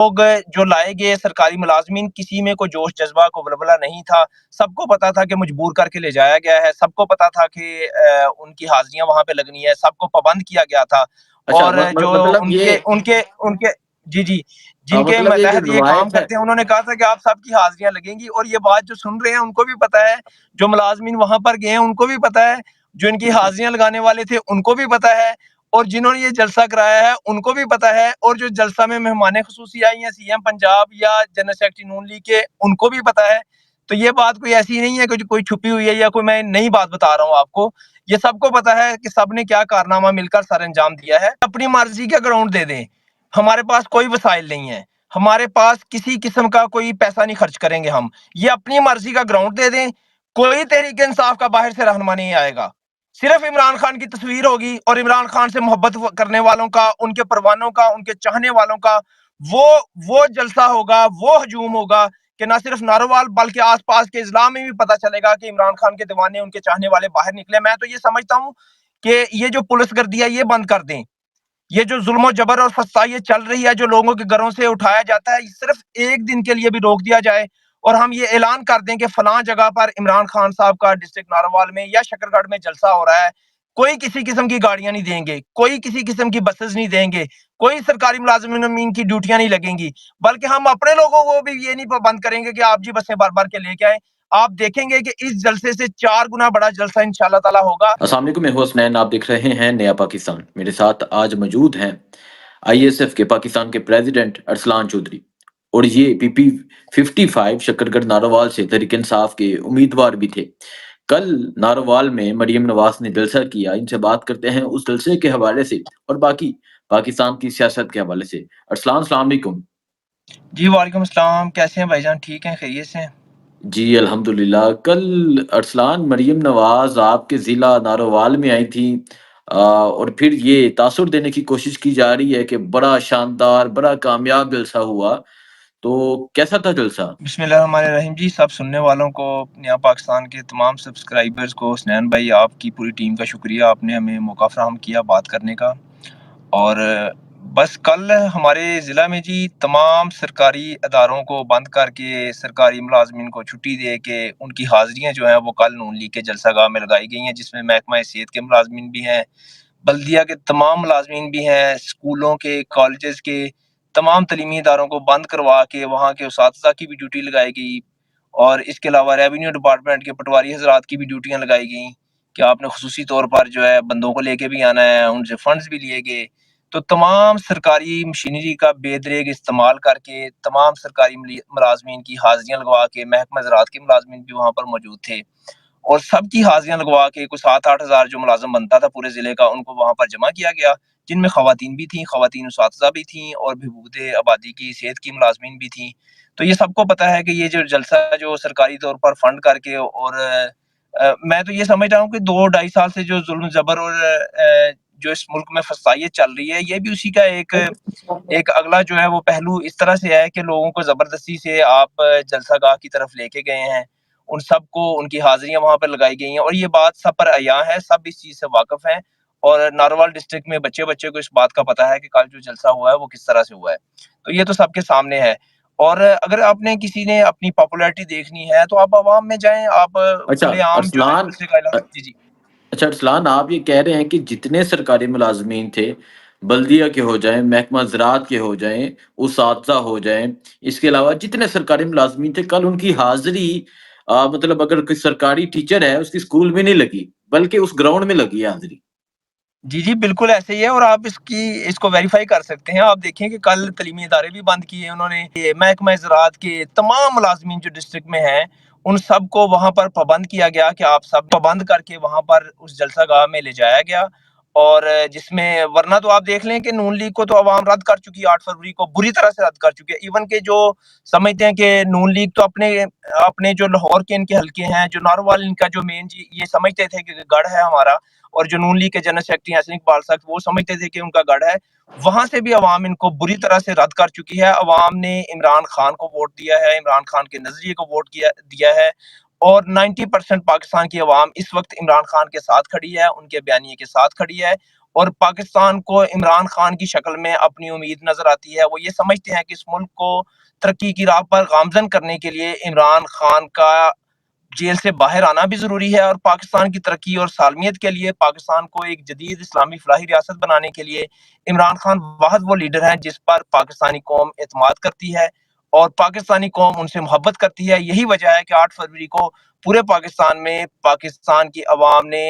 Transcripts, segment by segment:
لوگ جو لائے گئے سرکاری ملازمین، کسی میں کوئی جوش جذبہ کو ولولہ نہیں تھا. سب کو پتا تھا کہ مجبور کر کے لے جایا گیا ہے، سب کو پتا تھا کہ ان کی حاضریاں وہاں پہ لگنی ہے، سب کو پابند کیا گیا تھا. اچھا اور جو مطلب یہ ان کے جی جن کے مطلب یہ جو متحد یہ کام روایت ہے، کرتے ہیں، انہوں نے کہا تھا کہ آپ سب کی حاضریاں لگیں گی. اور یہ بات جو سن رہے ہیں ان کو بھی پتا ہے، جو ملازمین وہاں پر گئے ہیں ان کو بھی پتا ہے، جو ان کی حاضریاں لگانے والے تھے ان کو بھی پتا ہے، اور جنہوں نے یہ جلسہ کرایا ہے ان کو بھی پتا ہے، اور جو جلسہ میں مہمان خصوصی آئی ہیں سی ایم پنجاب یا جنرل سیکرٹری نون لیگ کے، ان کو بھی پتا ہے. تو یہ بات کوئی ایسی نہیں ہے کہ کوئی چھپی ہوئی ہے یا کوئی میں نئی بات بتا رہا ہوں آپ کو. یہ سب کو پتا ہے کہ سب نے کیا کارنامہ مل کر سر انجام دیا ہے. اپنی مرضی کا گراؤنڈ دے دیں، ہمارے پاس کوئی وسائل نہیں ہے، ہمارے پاس کسی قسم کا کوئی پیسہ نہیں خرچ کریں گے. ہم یہ اپنی مرضی کا گراؤنڈ دے دیں، کوئی تحریک انصاف کا باہر سے رہنما نہیں آئے گا. صرف عمران خان کی تصویر ہوگی، اور عمران خان سے محبت کرنے والوں کا، ان کے پروانوں کا، ان کے چاہنے والوں کا وہ جلسہ ہوگا، وہ ہجوم ہوگا کہ نہ صرف ناروال بلکہ آس پاس کے اضلاع میں بھی پتہ چلے گا کہ عمران خان کے دیوانے، ان کے چاہنے والے باہر نکلے. میں تو یہ سمجھتا ہوں کہ یہ جو پولیس گردی ہے یہ بند کر دیں. یہ جو ظلم و جبر اور فسادی چل رہی ہے، جو لوگوں کے گھروں سے اٹھایا جاتا ہے، صرف ایک دن کے لیے بھی روک دیا جائے، اور ہم یہ اعلان کر دیں کہ فلاں جگہ پر عمران خان صاحب کا ڈسٹرکٹ ناروال میں یا شکر گڑھ میں جلسہ ہو رہا ہے. کوئی کسی قسم کی گاڑیاں نہیں دیں گے، کوئی کسی قسم کی بسز نہیں دیں گے، کوئی سرکاری ملازمین کی ڈیوٹیاں نہیں لگیں گی، بلکہ ہم اپنے لوگوں کو بھی یہ نہیں بند کریں گے کہ آپ جی بسیں بار بار کے لے کے آئیں. آپ دیکھیں گے کہ اس جلسے سے 4 گنا بڑا جلسہ انشاءاللہ تعالی ہوگا. السلام علیکم، میں ہوں حسنین، آپ دیکھ رہے ہیں نیا پاکستان. میرے ساتھ آج موجود ہیں آئی ایس ایف کے پاکستان کے پریزیڈنٹ ارسلان چودھری، اور یہ پی پی 55 شکرگڑھ ناروال سے تحریک انصاف کے امیدوار بھی تھے. کل ناروال میں مریم نواز نے جلسہ کیا. ان سے بات کرتے ہیں اس جلسے کے حوالے سے اور باقی پاکستان کی سیاست کے حوالے سے. ارسلان السلام علیکم. جی وعلیکم السلام، کیسے ہیں بھائی جان؟ ٹھیک ہیں، خیریت سے ہیں؟ جی الحمدللہ. کل ارسلان مریم نواز آپ کے ضلع ناروال میں آئی تھی، اور پھر یہ تاثر دینے کی کوشش کی جا رہی ہے کہ بڑا شاندار، بڑا کامیاب جلسہ ہوا. تو کیسا تھا جلسہ؟ بسم اللہ الرحمن الرحیم. جی سب سننے والوں کو، نیا پاکستان کے تمام سبسکرائبرز کو، حسنین بھائی آپ کی پوری ٹیم کا شکریہ، آپ نے ہمیں موقع فراہم کیا بات کرنے کا. اور بس کل ہمارے ضلع میں جی تمام سرکاری اداروں کو بند کر کے، سرکاری ملازمین کو چھٹی دے کے، ان کی حاضریاں جو ہیں وہ کل نون لیگ کے جلسہ گاہ میں لگائی گئی ہیں، جس میں محکمہ صحت کے ملازمین بھی ہیں، بلدیہ کے تمام ملازمین بھی ہیں، اسکولوں کے، کالجز کے تمام تعلیمی اداروں کو بند کروا کے وہاں کے اساتذہ کی بھی ڈیوٹی لگائی گئی. اور اس کے علاوہ ریونیو ڈپارٹمنٹ کے پٹواری حضرات کی بھی ڈیوٹیاں لگائی گئیں کہ آپ نے خصوصی طور پر جو ہے بندوں کو لے کے بھی آنا ہے، ان سے فنڈز بھی لیے گئے. تو تمام سرکاری مشینری کا بے دریغ استعمال کر کے تمام سرکاری ملازمین کی حاضریاں لگوا کے، محکمہ زراعت کے ملازمین بھی وہاں پر موجود تھے، اور سب کی حاضریاں لگوا کے کوئی 7-8 ہزار جو ملازم بنتا تھا پورے ضلع کا، ان کو وہاں پر جمع کیا گیا، جن میں خواتین بھی تھیں، خواتین اساتذہ بھی تھیں، اور بہبود آبادی کی صحت کی ملازمین بھی تھیں. تو یہ سب کو پتہ ہے کہ یہ جو جلسہ جو سرکاری طور پر فنڈ کر کے، اور میں تو یہ سمجھ رہا ہوں کہ 2-2.5 سال سے جو ظلم زبر اور جو اس ملک میں فسادیت چل رہی ہے، یہ بھی اسی کا ایک اگلا جو ہے وہ پہلو اس طرح سے ہے کہ لوگوں کو زبردستی سے آپ جلسہ گاہ کی طرف لے کے گئے ہیں، ان سب کو ان کی حاضریاں وہاں پر لگائی گئی ہیں، اور یہ بات سب پر عیاں ہے، سب اس چیز سے واقف ہیں. اور ناروال ڈسٹرکٹ میں بچے کو اس بات کا پتہ ہے کہ کل جو جلسہ ہوا ہے وہ کس طرح سے ہوا ہے. تو یہ تو سب کے سامنے ہے. اور اگر آپ نے کسی نے اپنی پاپولیرٹی دیکھنی ہے تو آپ عوام میں جائیں، آپ اچھا کھلے عام جو ہے ارسلان جلسے کا اعلان. جی اچھا ارسلان، آپ یہ کہہ رہے ہیں کہ جتنے سرکاری ملازمین تھے، بلدیہ کے ہو جائیں، محکمہ زراعت کے ہو جائیں، اساتذہ ہو جائیں، اس کے علاوہ جتنے سرکاری ملازمین تھے، کل ان کی حاضری مطلب اگر کوئی سرکاری ٹیچر ہے اس کی اسکول میں نہیں لگی بلکہ اس گراؤنڈ میں لگی ہے حاضری. جی بالکل ایسے ہی ہے، اور آپ اس کو ویریفائی کر سکتے ہیں. آپ دیکھیں کہ کل تعلیمی ادارے بھی بند کیے انہوں نے. محکمہ زراعت کے تمام ملازمین جو ڈسٹرکٹ میں ہیں ان سب کو وہاں پر پابند کیا گیا کہ آپ سب پابند کر کے وہاں پر اس جلسہ گاہ میں لے جایا گیا. اور جس میں ورنہ تو آپ دیکھ لیں کہ نون لیگ کو تو عوام رد کر چکی ہے، 8 فروری کو بری طرح سے رد کر چکی ہے. ایون کہ جو سمجھتے ہیں کہ نون لیگ تو اپنے جو لاہور کے ان کے حلقے ہیں، جو ناروال ان کا جو مین یہ سمجھتے تھے کہ گڑھ ہے ہمارا، اور جو نون لیگ کے جنرل سیکرٹری حسن اقبال صاحب وہ سمجھتے تھے کہ ان کا گڑھ ہے. وہاں سے بھی عوام ان کو بری طرح سے رد کر چکی ہے. عوام نے عمران خان کو ووٹ دیا ہے، عمران خان کے نظریے کو ووٹ دیا ہے، اور 90% پاکستان کی عوام اس وقت عمران خان کے ساتھ کھڑی ہے، ان کے بیانیے کے ساتھ کھڑی ہے. اور پاکستان کو عمران خان کی شکل میں اپنی امید نظر آتی ہے. وہ یہ سمجھتے ہیں کہ اس ملک کو ترقی کی راہ پر گامزن کرنے کے لیے عمران خان کا جیل سے باہر آنا بھی ضروری ہے, اور پاکستان کی ترقی اور سالمیت کے لیے پاکستان کو ایک جدید اسلامی فلاحی ریاست بنانے کے لیے عمران خان واحد وہ لیڈر ہیں جس پر پاکستانی قوم اعتماد کرتی ہے اور پاکستانی قوم ان سے محبت کرتی ہے. یہی وجہ ہے کہ 8 فروری کو پورے پاکستان میں پاکستان کی عوام نے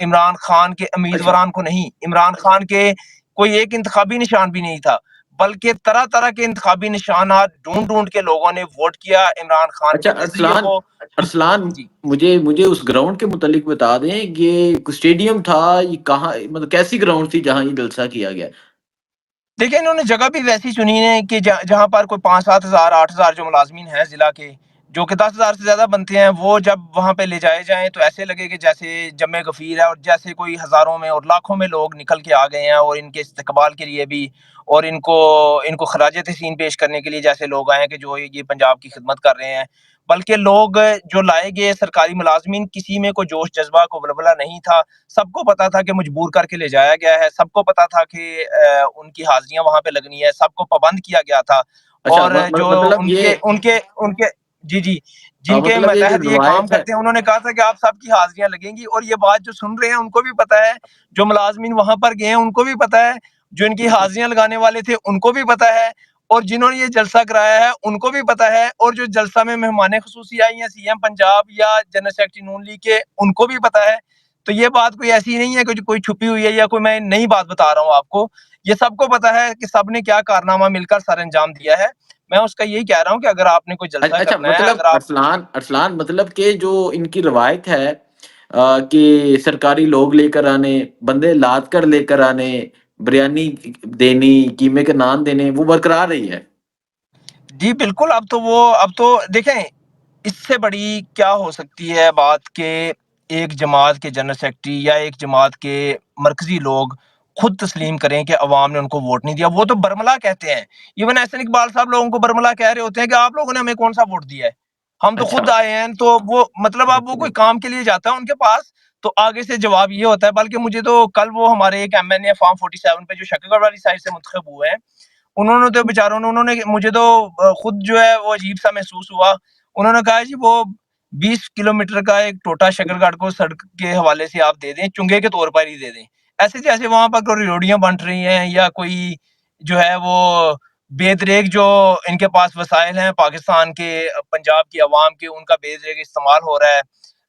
عمران خان کے اچھا امیدواران کو نہیں, عمران خان کے کوئی ایک انتخابی نشان بھی نہیں تھا, بلکہ طرح طرح کے انتخابی نشانات ڈھونڈ ڈھونڈ کے لوگوں نے ووٹ کیا عمران خان اچھا کے نظریے کو. ارسلان جی مجھے اس گراؤنڈ کے متعلق بتا دیں, یہ اسٹیڈیم تھا, یہ کہاں, مطلب کیسی گراؤنڈ تھی جہاں یہ جلسہ کیا گیا؟ دیکھیں انہوں نے جگہ بھی ویسی چنی ہے کہ جہاں پر کوئی 5-7 ہزار 8 ہزار جو ملازمین ہیں ضلع کے, جو کہ 10 ہزار سے زیادہ بنتے ہیں, وہ جب وہاں پہ لے جائے جائیں تو ایسے لگے کہ جیسے جمع غفیر ہے, اور جیسے کوئی ہزاروں میں اور لاکھوں میں لوگ نکل کے آ گئے ہیں, اور ان کے استقبال کے لیے بھی اور ان کو خراج تحسین پیش کرنے کے لیے جیسے لوگ آئے ہیں کہ جو یہ پنجاب کی خدمت کر رہے ہیں. بلکہ لوگ جو لائے گئے سرکاری ملازمین, کسی میں کوئی جوش جذبہ کو ولولہ نہیں تھا. سب کو پتا تھا کہ مجبور کر کے لے جایا گیا ہے, سب کو پتا تھا کہ ان کی حاضریاں وہاں پہ لگنی ہے, سب کو پابند کیا گیا تھا. اچھا اور جو مطلب ان کے جی جن کے مطلب یہ جو متحد یہ کام روایت ہے, کرتے ہیں, انہوں نے کہا تھا کہ آپ سب کی حاضریاں لگیں گی. اور یہ بات جو سن رہے ہیں ان کو بھی پتا ہے, جو ملازمین وہاں پر گئے ہیں ان کو بھی پتا ہے, جو ان کی حاضریاں لگانے والے تھے ان کو بھی پتا ہے, اور جنہوں نے یہ جلسہ کرایا ہے ان کو بھی پتا ہے, اور جو جلسہ میں مہمان خصوصی آئی ہیں سی ایم پنجاب یا جنرل سیکرٹری نون لیگ کے, ان کو بھی پتا ہے. تو یہ بات کوئی ایسی نہیں ہے کہ کوئی چھپی ہوئی ہے یا کوئی میں نئی بات بتا رہا ہوں آپ کو. یہ سب کو پتا ہے کہ سب نے کیا کارنامہ مل کر سر انجام دیا ہے. میں اس کا یہی کہہ رہا ہوں کہ اگر آپ نے کوئی جلسہ اچھا کرنا ہے, مطلب اگر آپ ارسلان مطلب کہ جو ان کی روایت ہے کہ سرکاری لوگ لے کر آنے, بندے لاد کر لے کر آنے, بریانی دینی, قیمے کے نان دینے, وہ برقرار رہی ہے. جی بالکل. اب تو دیکھیں اس سے بڑی کیا ہو سکتی ہے بات کہ ایک جماعت کے جنرل سیکرٹری یا ایک جماعت کے مرکزی لوگ خود تسلیم کریں کہ عوام نے ان کو ووٹ نہیں دیا. وہ تو برملا کہتے ہیں, ایون احسن اقبال صاحب لوگوں کو برملا کہہ رہے ہوتے ہیں کہ آپ لوگوں نے ہمیں کون سا ووٹ دیا ہے, ہم تو خود اچھا آئے ہیں. تو وہ مطلب اب وہ کوئی کام کے لیے جاتا ہے ان کے پاس تو آگے سے جواب یہ ہوتا ہے. بلکہ مجھے تو کل وہ ہمارے ایک ایم این اے فارم 47 پہ جو شکر گڑھ والی سائڈ سے منتخب ہوئے ہیں, انہوں نے تو بیچاروں نے, انہوں نے مجھے تو خود جو ہے وہ عجیب سا محسوس ہوا. انہوں نے کہا جی وہ 20 کلومیٹر کا ایک ٹوٹا شکر گڑھ کو سڑک کے حوالے سے آپ دے دیں, چنگے کے طور پر ہی دے دیں, ایسے جیسے وہاں پر کوئی روڈیاں بن رہی ہیں یا کوئی جو ہے وہ بے دریغ جو ان کے پاس وسائل ہیں پاکستان کے پنجاب کی عوام کے, ان کا بے دریغ استعمال ہو رہا ہے.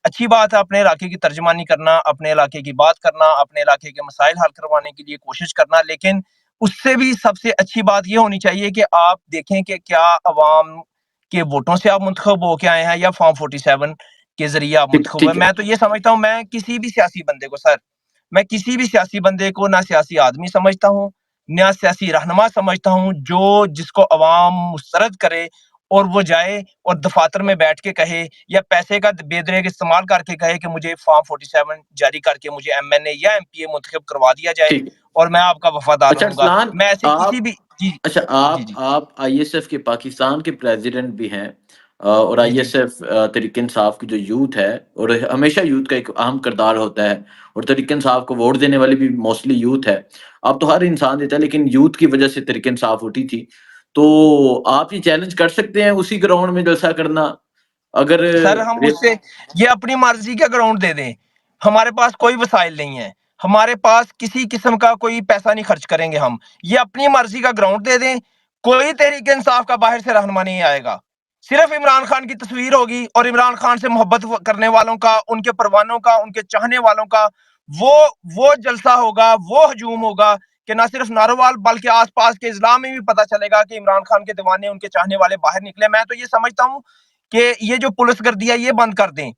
اچھی بات ہے اپنے علاقے کی ترجمانی کرنا, اپنے علاقے کی بات کرنا, اپنے علاقے کے مسائل حل کروانے کے لیے کوشش کرنا, لیکن اس سے بھی سب سے اچھی بات یہ ہونی چاہیے کہ آپ دیکھیں کہ کیا عوام کے ووٹوں سے آپ منتخب ہو کے آئے ہیں یا فارم 47 کے ذریعے آپ منتخب ہوئے. ٹھیک ہے. میں تو یہ سمجھتا ہوں, میں کسی بھی سیاسی بندے کو میں کسی بھی سیاسی بندے کو نہ سیاسی آدمی سمجھتا ہوں نہ سیاسی رہنما سمجھتا ہوں, جو جس کو عوام مسترد کرے اور وہ جائے اور دفاتر میں بیٹھ کے کہے یا پیسے کا بے دریغ استعمال کر کے کہے کہ مجھے فارم 47 جاری کر کے مجھے ایم این اے یا ایم پی اے منتخب کروا دیا جائے ٹھیک ہے. اور میں آپ کا وفادار اچھا رہوں گا. ارسلان, میں ایسے آپ کسی بھی جی اچھا جی جی آپ آئی ایس ایف کے پاکستان کے پریزیڈنٹ بھی ہیں, اور جی آئی جی ایس ایف تحریک انصاف کی جو یوتھ ہے, اور ہمیشہ یوتھ کا ایک اہم کردار ہوتا ہے, اور تحریک انصاف کو ووٹ دینے والی بھی موسٹلی یوتھ ہے. اب تو ہر انسان دیتا ہے, لیکن یوتھ کی وجہ سے تحریک انصاف اٹھی تھی. تو آپ یہ چیلنج کر سکتے ہیں اسی گراؤنڈ میں جلسہ کرنا اگر سر, ہم اس سے یہ اپنی مرضی کا گراؤنڈ دے دیں, ہمارے پاس کوئی وسائل نہیں ہے, ہمارے پاس کسی قسم کا کوئی پیسہ نہیں خرچ کریں گے, ہم یہ اپنی مرضی کا گراؤنڈ دے دیں, کوئی تحریک انصاف کا باہر سے رہنما نہیں آئے گا, صرف عمران خان کی تصویر ہوگی اور عمران خان سے محبت کرنے والوں کا, ان کے پروانوں کا, ان کے چاہنے والوں کا وہ جلسہ ہوگا, وہ ہجوم ہوگا کہ نہ صرف ناروال بلکہ آس پاس کے اضلاع میں بھی پتہ چلے گا کہ عمران خان کے دیوانے, ان کے چاہنے والے باہر نکلے. میں تو یہ سمجھتا ہوں کہ یہ جو پولیس گردی ہے یہ بند کر دیں,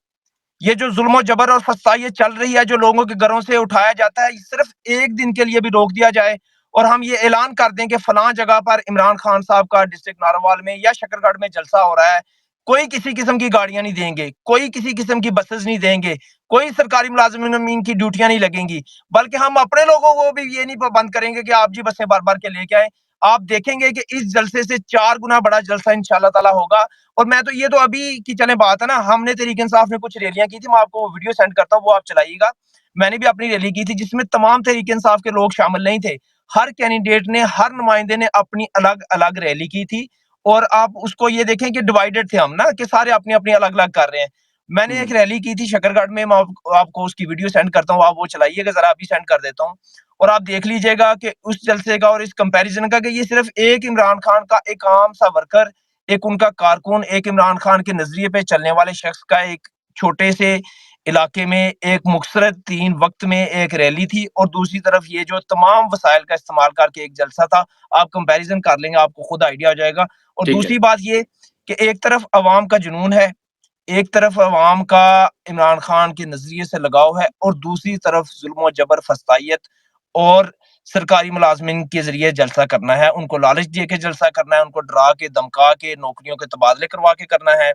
یہ جو ظلم و جبر اور فسادی چل رہی ہے, جو لوگوں کے گھروں سے اٹھایا جاتا ہے, صرف ایک دن کے لیے بھی روک دیا جائے اور ہم یہ اعلان کر دیں کہ فلاں جگہ پر عمران خان صاحب کا ڈسٹرکٹ ناروال میں یا شکر گڑھ میں جلسہ ہو رہا ہے. کوئی کسی قسم کی گاڑیاں نہیں دیں گے, کوئی کسی قسم کی بسز نہیں دیں گے, کوئی سرکاری ملازمین کی ڈیوٹیاں نہیں لگیں گی, بلکہ ہم اپنے لوگوں کو بھی یہ نہیں بند کریں گے کہ آپ جی بسیں بار بار کے لے کے آئیں. آپ دیکھیں گے کہ اس جلسے سے 4 گنا بڑا جلسہ انشاءاللہ تعالی ہوگا. اور میں تو یہ تو ابھی کی چلیں بات ہے نا, ہم نے تحریک انصاف نے کچھ ریلیاں کی تھی, میں آپ کو ویڈیو سینڈ کرتا ہوں, وہ آپ چلائیے گا. میں نے بھی اپنی ریلی کی تھی جس میں تمام تحریک انصاف کے لوگ شامل نہیں تھے. ہر کینڈیڈیٹ نے, ہر نمائندے نے اپنی الگ الگ ریلی کی تھی. اور آپ اس کو یہ دیکھیں کہ ڈیوائیڈڈ تھے ہم نا, کہ سارے اپنی اپنی الگ الگ کر رہے ہیں. میں نے ایک ریلی کی تھی شکرگڑھ میں, میں آپ کو اس کی ویڈیو سینڈ کرتا ہوں, آپ وہ چلائیے گا ذرا, ابھی سینڈ کر دیتا ہوں. اور آپ دیکھ لیجئے گا کہ اس جلسے کا اور اس کمپیریزن کا, کہ یہ صرف ایک عمران خان کا ایک عام سا ورکر, ایک ان کا کارکن, ایک عمران خان کے نظریے پہ چلنے والے شخص کا ایک چھوٹے سے علاقے میں ایک مختصر 3 وقت میں ایک ریلی تھی, اور دوسری طرف یہ جو تمام وسائل کا استعمال کر کے ایک جلسہ تھا. آپ کمپیریزن کر لیں گے, آپ کو خود آئیڈیا ہو جائے گا. اور دوسری بات یہ کہ ایک طرف عوام کا جنون ہے, ایک طرف عوام کا عمران خان کے نظریے سے لگاؤ ہے, اور دوسری طرف ظلم و جبر, فسطائیت اور سرکاری ملازمین کے ذریعے جلسہ کرنا ہے. ان کو لالچ دے کے جلسہ کرنا ہے, ان کو ڈرا کے دھمکا کے نوکریوں کے تبادلے کروا کے کرنا ہے,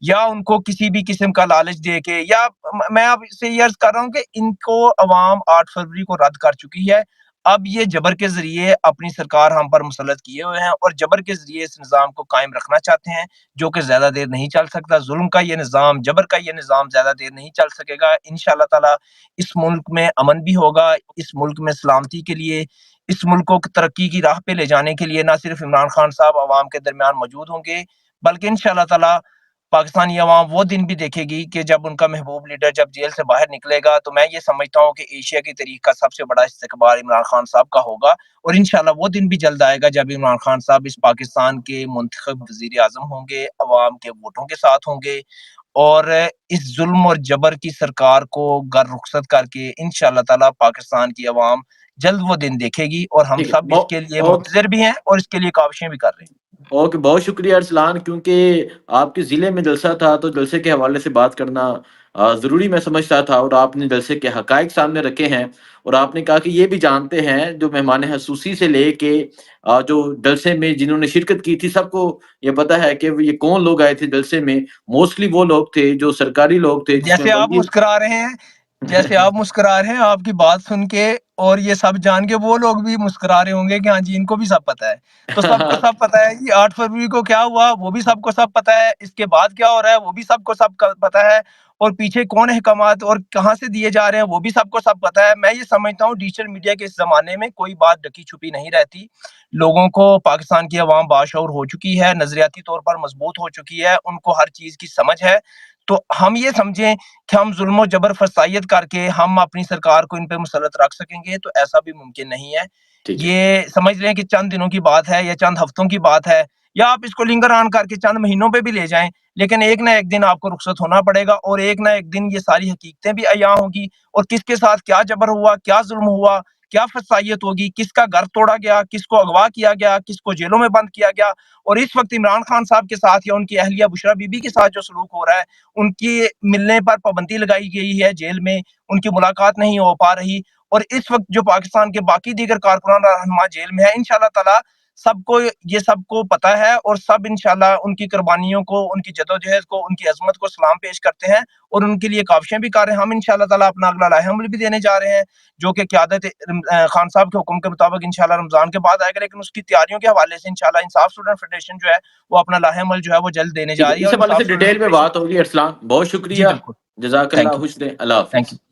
یا ان کو کسی بھی قسم کا لالچ دے کے. یا میں اب سے یہ عرض کر رہا ہوں کہ ان کو عوام 8 فروری کو رد کر چکی ہے. اب یہ جبر کے ذریعے اپنی سرکار ہم پر مسلط کیے ہوئے ہیں, اور جبر کے ذریعے اس نظام کو قائم رکھنا چاہتے ہیں, جو کہ زیادہ دیر نہیں چل سکتا. ظلم کا یہ نظام, جبر کا یہ نظام زیادہ دیر نہیں چل سکے گا. انشاءاللہ تعالی اس ملک میں امن بھی ہوگا, اس ملک میں سلامتی کے لیے, اس ملک کو ترقی کی راہ پہ لے جانے کے لیے نہ صرف عمران خان صاحب عوام کے درمیان موجود ہوں گے, بلکہ انشاءاللہ تعالی پاکستانی عوام وہ دن بھی دیکھے گی کہ جب ان کا محبوب لیڈر جب جیل سے باہر نکلے گا. تو میں یہ سمجھتا ہوں کہ ایشیا کی تاریخ کا سب سے بڑا استقبال عمران خان صاحب کا ہوگا. اور انشاءاللہ وہ دن بھی جلد آئے گا جب عمران خان صاحب اس پاکستان کے منتخب وزیر اعظم ہوں گے, عوام کے ووٹوں کے ساتھ ہوں گے, اور اس ظلم اور جبر کی سرکار کو گر رخصت کر کے انشاءاللہ تعالی پاکستان کی عوام جلد وہ دن دیکھے گی. اور ہم سب اس کے لیے منتظر بھی ہیں, اور اس کے لیے کاوشیں بھی کر رہے ہیں. اوکے, بہت شکریہ ارسلان, کیونکہ آپ کے ضلع میں جلسہ تھا تو جلسے کے حوالے سے بات کرنا ضروری میں سمجھتا تھا, اور آپ نے جلسے کے حقائق سامنے رکھے ہیں, اور آپ نے کہا کہ یہ بھی جانتے ہیں جو مہمان خصوصی سے لے کے جو جلسے میں جنہوں نے شرکت کی تھی, سب کو یہ پتا ہے کہ یہ کون لوگ آئے تھے جلسے میں. موسٹلی وہ لوگ تھے جو سرکاری لوگ تھے, جیسے آپ مسکرا رہے ہیں, جیسے آپ مسکرا رہے ہیں, آپ کی بات سن کے اور یہ سب جان کے وہ لوگ بھی مسکرا رہے ہوں گے کہ ہاں جی ان کو بھی سب پتا ہے. تو سب کو سب پتا ہے کہ 8 فروری کو کیا ہوا, وہ بھی سب کو سب پتا ہے. اس کے بعد کیا ہو رہا ہے وہ بھی سب کو سب پتا ہے. اور پیچھے کون احکامات اور کہاں سے دیے جا رہے ہیں وہ بھی سب کو سب پتا ہے. میں یہ سمجھتا ہوں ڈیجیٹل میڈیا کے اس زمانے میں کوئی بات ڈکی چھپی نہیں رہتی. لوگوں کو, پاکستان کی عوام باشعور ہو چکی ہے, نظریاتی طور پر مضبوط ہو چکی ہے, ان کو ہر چیز کی سمجھ ہے. تو ہم یہ سمجھیں کہ ہم ظلم و جبر فسائیت کر کے ہم اپنی سرکار کو ان پہ مسلط رکھ سکیں گے, تو ایسا بھی ممکن نہیں ہے. یہ سمجھ لیں کہ چند دنوں کی بات ہے یا چند ہفتوں کی بات ہے, یا آپ اس کو لنگر آن کر کے چند مہینوں پہ بھی لے جائیں, لیکن ایک نہ ایک دن آپ کو رخصت ہونا پڑے گا, اور ایک نہ ایک دن یہ ساری حقیقتیں بھی عیاں ہوں گی, اور کس کے ساتھ کیا جبر ہوا, کیا ظلم ہوا, کیا فسائیت ہوگی, کس کا گھر توڑا گیا, کس کو اغوا کیا گیا, کس کو جیلوں میں بند کیا گیا. اور اس وقت عمران خان صاحب کے ساتھ یا ان کی اہلیہ بشرا بی بی کے ساتھ جو سلوک ہو رہا ہے, ان کی ملنے پر پابندی لگائی گئی ہے جیل میں, ان کی ملاقات نہیں ہو پا رہی. اور اس وقت جو پاکستان کے باقی دیگر کارکنان اور رہنما جیل میں ہے, انشاءاللہ تعالی سب کو یہ سب کو پتہ ہے, اور سب انشاءاللہ ان کی قربانیوں کو, ان کی جدوجہد کو, ان کی عظمت کو سلام پیش کرتے ہیں, اور ان کے لیے کاوشیں بھی کر رہے ہیں. ہم انشاءاللہ تعالی اپنا اگلا لائحہ عمل بھی دینے جا رہے ہیں, جو کہ قیادت خان صاحب کے حکم کے مطابق انشاءاللہ رمضان کے بعد آئے گا. لیکن اس کی تیاریوں کے حوالے سے انشاءاللہ انصاف اسٹوڈنٹ فیڈریشن جو ہے وہ اپنا لائحہ عمل جو ہے وہ جلد دینے جا رہی ہے. اس اور حوالے انصاف سے ڈیٹیل میں بات ہوگی ارسلان, بہت جی شکریہ, بالکل, جزاک تھینک اللہ, یو, خوش رہیں, اللہ تھینک حافظ. یو.